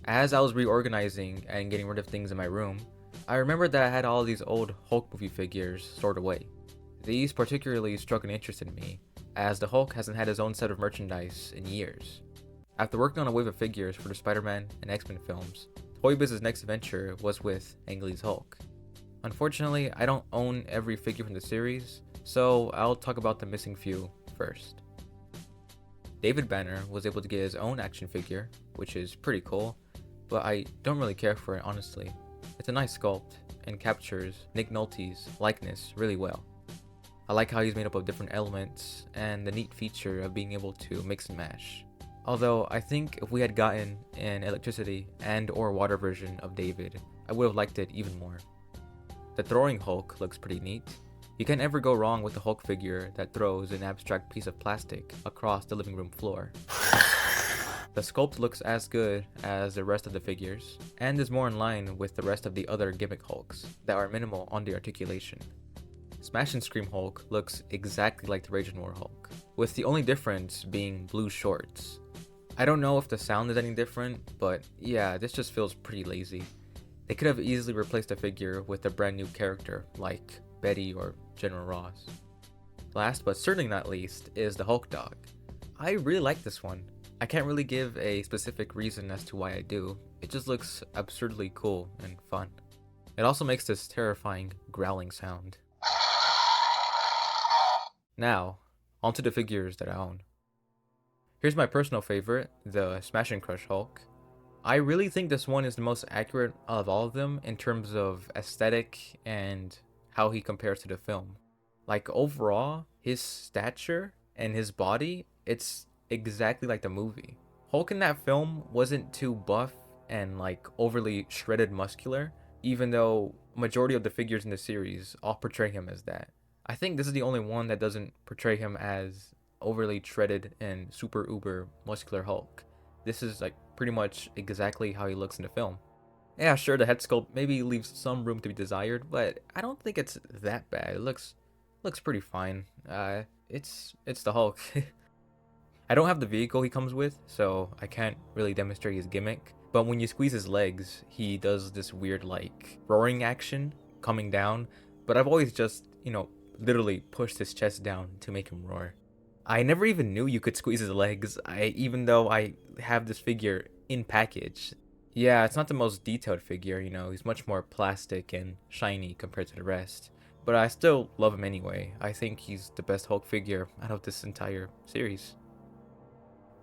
As I was reorganizing and getting rid of things in my room, I remembered that I had all these old Hulk movie figures stored away. These particularly struck an interest in me, as the Hulk hasn't had his own set of merchandise in years. After working on a wave of figures for the Spider-Man and X-Men films, Toy Biz's next venture was with Ang Lee's Hulk. Unfortunately, I don't own every figure from the series, so I'll talk about the missing few first. David Banner was able to get his own action figure, which is pretty cool, but I don't really care for it honestly. It's a nice sculpt, and captures Nick Nolte's likeness really well. I like how he's made up of different elements, and the neat feature of being able to mix and mash. Although I think if we had gotten an electricity and or water version of David, I would have liked it even more. The throwing Hulk looks pretty neat. You can't ever go wrong with a Hulk figure that throws an abstract piece of plastic across the living room floor. The sculpt looks as good as the rest of the figures, and is more in line with the rest of the other gimmick Hulks that are minimal on the articulation. Smash and Scream Hulk looks exactly like the Rage and War Hulk, with the only difference being blue shorts. I don't know if the sound is any different, but yeah, this just feels pretty lazy. They could have easily replaced the figure with a brand new character like Betty or General Ross. Last but certainly not least is the Hulk dog. I really like this one. I can't really give a specific reason as to why I do, it just looks absurdly cool and fun. It also makes this terrifying growling sound. Now, onto the figures that I own. Here's my personal favorite, the Smash and Crush Hulk. I really think this one is the most accurate out of all of them in terms of aesthetic and how he compares to the film. Like overall, his stature and his body, it's exactly like the movie. Hulk in that film wasn't too buff and like overly shredded muscular, even though majority of the figures in the series all portray him as that. I think this is the only one that doesn't portray him as overly shredded and super uber muscular Hulk. This is like pretty much exactly how he looks in the film. Yeah, sure, the head sculpt maybe leaves some room to be desired, but I don't think it's that bad. It looks pretty fine. It's the Hulk. I don't have the vehicle he comes with, so I can't really demonstrate his gimmick. But when you squeeze his legs, he does this weird like roaring action coming down. But I've always just, literally pushed his chest down to make him roar. I never even knew you could squeeze his legs, even though I have this figure in package. Yeah, it's not the most detailed figure, he's much more plastic and shiny compared to the rest. But I still love him anyway. I think he's the best Hulk figure out of this entire series.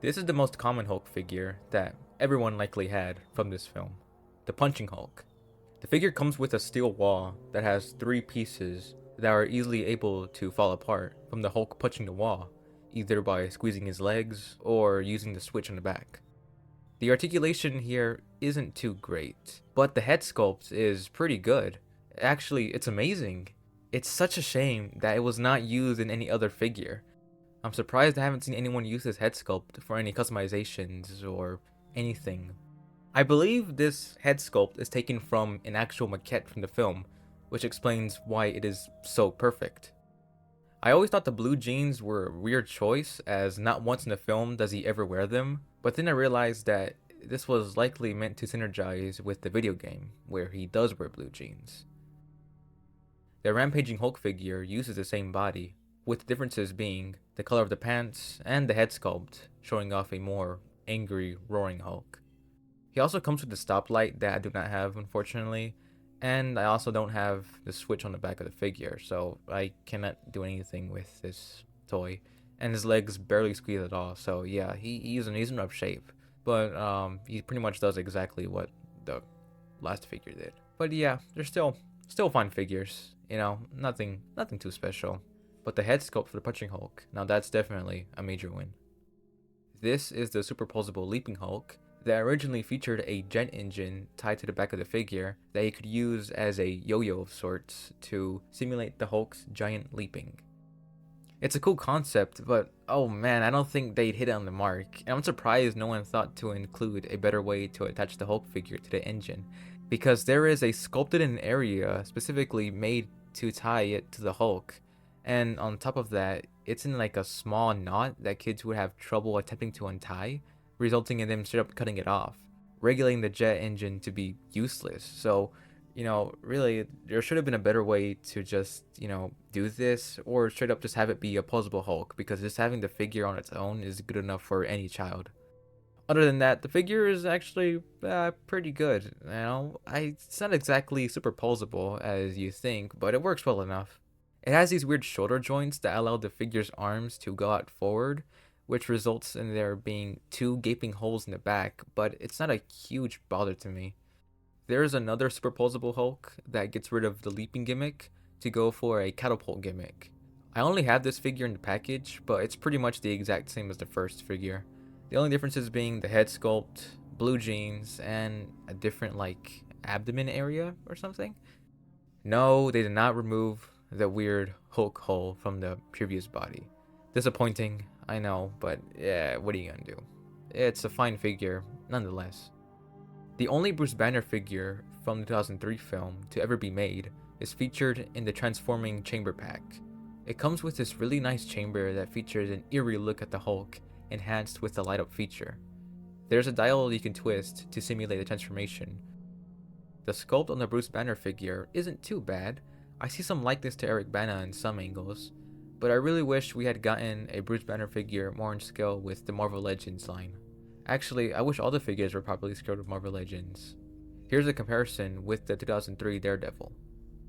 This is the most common Hulk figure that everyone likely had from this film, the Punching Hulk. The figure comes with a steel wall that has 3 pieces that are easily able to fall apart from the Hulk punching the wall, either by squeezing his legs or using the switch on the back. The articulation here isn't too great, but the head sculpt is pretty good. Actually, it's amazing. It's such a shame that it was not used in any other figure. I'm surprised I haven't seen anyone use this head sculpt for any customizations or anything. I believe this head sculpt is taken from an actual maquette from the film, which explains why it is so perfect. I always thought the blue jeans were a weird choice, as not once in the film does he ever wear them, but then I realized that this was likely meant to synergize with the video game, where he does wear blue jeans. The Rampaging Hulk figure uses the same body, with differences being the color of the pants and the head sculpt, showing off a more angry, roaring Hulk. He also comes with the stoplight that I do not have, unfortunately, and I also don't have the switch on the back of the figure, so I cannot do anything with this toy. And his legs barely squeeze at all, so yeah, he's in rough shape. But he pretty much does exactly what the last figure did. But yeah, they're still fine figures, nothing too special. But the head sculpt for the Punching Hulk, now that's definitely a major win. This is the superposable Leaping Hulk that originally featured a jet engine tied to the back of the figure that you could use as a yo-yo of sorts to simulate the Hulk's giant leaping. It's a cool concept, but oh man, I don't think they'd hit it on the mark, and I'm surprised no one thought to include a better way to attach the Hulk figure to the engine, because there is a sculpted in area specifically made to tie it to the Hulk, and on top of that, it's in like a small knot that kids would have trouble attempting to untie, resulting in them straight up cutting it off. regulating the jet engine to be useless. So, really, there should have been a better way to just, do this, or straight up just have it be opposable Hulk, because just having the figure on its own is good enough for any child. Other than that, the figure is actually pretty good. It's not exactly superposable as you think, but it works well enough. It has these weird shoulder joints that allow the figure's arms to go out forward, which results in there being two gaping holes in the back, but it's not a huge bother to me. There's another superposable Hulk that gets rid of the leaping gimmick to go for a catapult gimmick. I only have this figure in the package, but it's pretty much the exact same as the first figure. The only differences being the head sculpt, blue jeans, and a different, abdomen area or something. No, they did not remove the weird Hulk hole from the previous body. Disappointing, I know, but yeah, what are you gonna do? It's a fine figure, nonetheless. The only Bruce Banner figure from the 2003 film to ever be made is featured in the Transforming Chamber Pack. It comes with this really nice chamber that features an eerie look at the Hulk, enhanced with the light up feature. There's a dial you can twist to simulate the transformation. The sculpt on the Bruce Banner figure isn't too bad. I see some likeness to Eric Bana in some angles, but I really wish we had gotten a Bruce Banner figure more in scale with the Marvel Legends line. Actually, I wish all the figures were properly scaled with Marvel Legends. Here's a comparison with the 2003 Daredevil.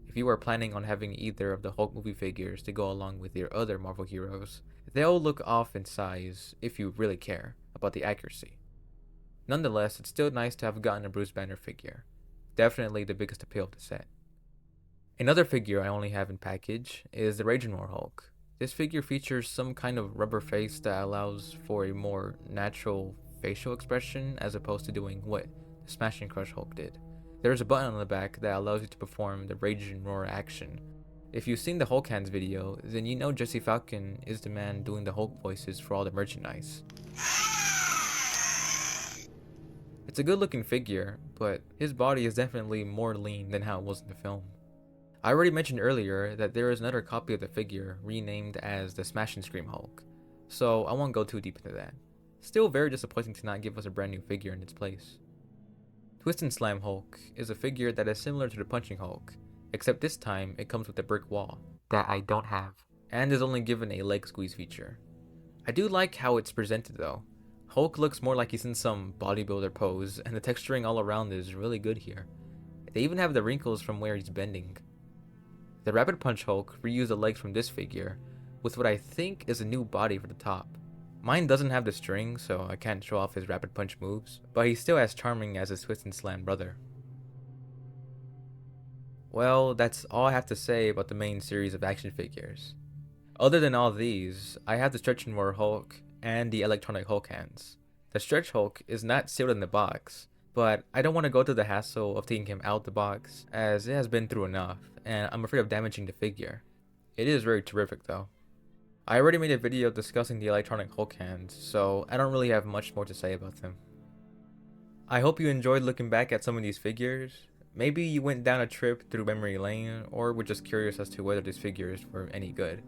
If you are planning on having either of the Hulk movie figures to go along with your other Marvel heroes, they'll look off in size if you really care about the accuracy. Nonetheless, it's still nice to have gotten a Bruce Banner figure. Definitely the biggest appeal of the set. Another figure I only have in package is the Raging Hulk. This figure features some kind of rubber face that allows for a more natural facial expression as opposed to doing what the Smash and Crush Hulk did. There's a button on the back that allows you to perform the Rage and Roar action. If you've seen the Hulk Hands video, then you know Jesse Falcon is the man doing the Hulk voices for all the merchandise. It's a good looking figure, but his body is definitely more lean than how it was in the film. I already mentioned earlier that there is another copy of the figure renamed as the Smash and Scream Hulk, so I won't go too deep into that. Still very disappointing to not give us a brand new figure in its place. Twist and Slam Hulk is a figure that is similar to the Punching Hulk, except this time it comes with a brick wall that I don't have, and is only given a leg squeeze feature. I do like how it's presented though. Hulk looks more like he's in some bodybuilder pose, and the texturing all around is really good here. They even have the wrinkles from where he's bending. The Rapid Punch Hulk reused the legs from this figure, with what I think is a new body for the top. Mine doesn't have the string, so I can't show off his Rapid Punch moves, but he's still as charming as his Twist and Slam brother. Well, that's all I have to say about the main series of action figures. Other than all these, I have the Stretch and Roar Hulk and the Electronic Hulk Hands. The Stretch Hulk is not sealed in the box, but I don't want to go through the hassle of taking him out the box, as it has been through enough, and I'm afraid of damaging the figure. It is very terrific though. I already made a video discussing the Electronic Hulk Hands, so I don't really have much more to say about them. I hope you enjoyed looking back at some of these figures. Maybe you went down a trip through memory lane, or were just curious as to whether these figures were any good.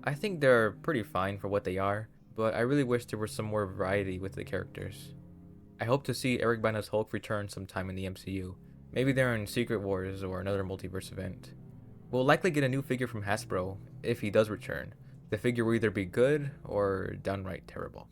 I think they're pretty fine for what they are, but I really wish there was some more variety with the characters. I hope to see Eric Bana's Hulk return sometime in the MCU. Maybe they're in Secret Wars or another multiverse event. We'll likely get a new figure from Hasbro if he does return. The figure will either be good or downright terrible.